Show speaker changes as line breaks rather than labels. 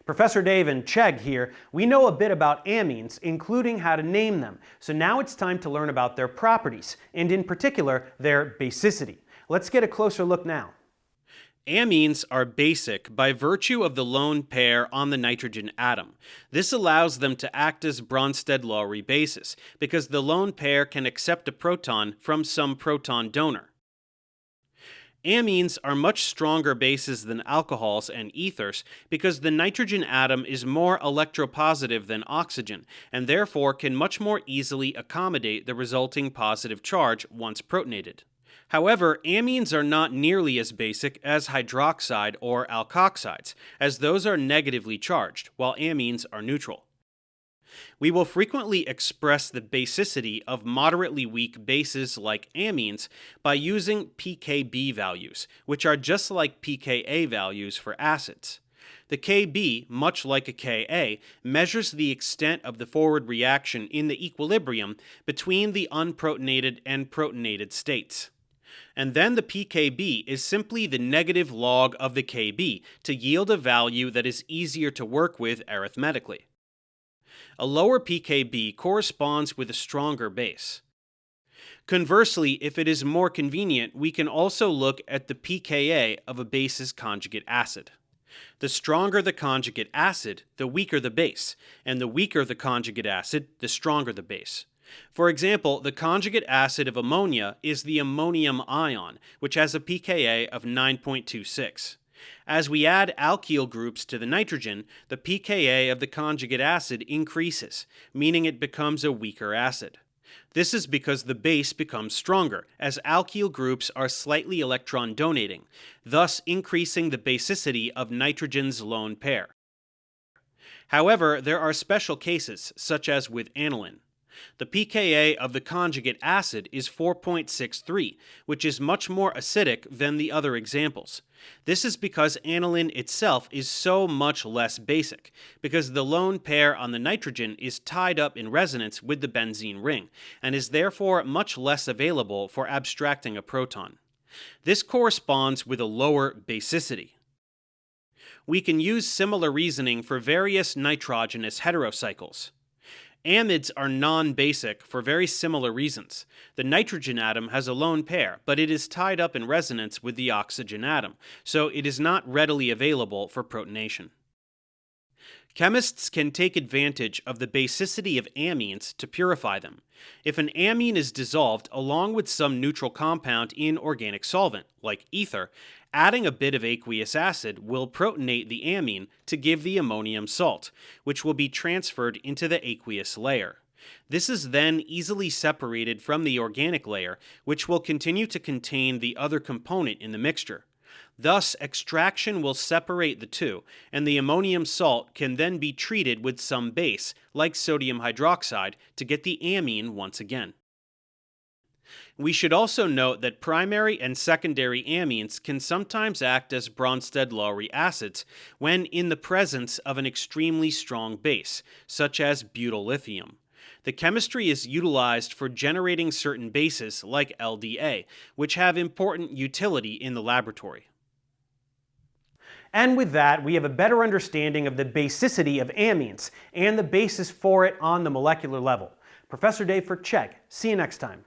Professor Dave and Chegg here. We know a bit about amines, including how to name them. So now it's time to learn about their properties, and in particular, their basicity. Let's get a closer look now.
Amines are basic by virtue of the lone pair on the nitrogen atom. This allows them to act as Bronsted-Lowry bases, because the lone pair can accept a proton from some proton donor. Amines are much stronger bases than alcohols and ethers because the nitrogen atom is more electropositive than oxygen and therefore can much more easily accommodate the resulting positive charge once protonated. However, amines are not nearly as basic as hydroxide or alkoxides, as those are negatively charged, while amines are neutral. We will frequently express the basicity of moderately weak bases like amines by using pKb values, which are just like pKa values for acids. The Kb, much like a Ka, measures the extent of the forward reaction in the equilibrium between the unprotonated and protonated states. And then the pKb is simply the negative log of the Kb to yield a value that is easier to work with arithmetically. A lower pKb corresponds with a stronger base. Conversely, if it is more convenient, we can also look at the pKa of a base's conjugate acid. The stronger the conjugate acid, the weaker the base, and the weaker the conjugate acid, the stronger the base. For example, the conjugate acid of ammonia is the ammonium ion, which has a pKa of 9.26. As we add alkyl groups to the nitrogen, the pKa of the conjugate acid increases, meaning it becomes a weaker acid. This is because the base becomes stronger, as alkyl groups are slightly electron donating, thus increasing the basicity of nitrogen's lone pair. However, there are special cases, such as with aniline. The pKa of the conjugate acid is 4.63, which is much more acidic than the other examples. This is because aniline itself is so much less basic, because the lone pair on the nitrogen is tied up in resonance with the benzene ring, and is therefore much less available for abstracting a proton. This corresponds with a lower basicity. We can use similar reasoning for various nitrogenous heterocycles. Amides are non-basic for very similar reasons. The nitrogen atom has a lone pair, but it is tied up in resonance with the oxygen atom, so it is not readily available for protonation. Chemists can take advantage of the basicity of amines to purify them. If an amine is dissolved along with some neutral compound in organic solvent, like ether, adding a bit of aqueous acid will protonate the amine to give the ammonium salt, which will be transferred into the aqueous layer. This is then easily separated from the organic layer, which will continue to contain the other component in the mixture. Thus, extraction will separate the two, and the ammonium salt can then be treated with some base, like sodium hydroxide, to get the amine once again. We should also note that primary and secondary amines can sometimes act as Bronsted-Lowry acids when in the presence of an extremely strong base, such as butyl lithium. The chemistry is utilized for generating certain bases like LDA, which have important utility in the laboratory.
And with that, we have a better understanding of the basicity of amines and the basis for it on the molecular level. Professor Dave for Chegg. See you next time.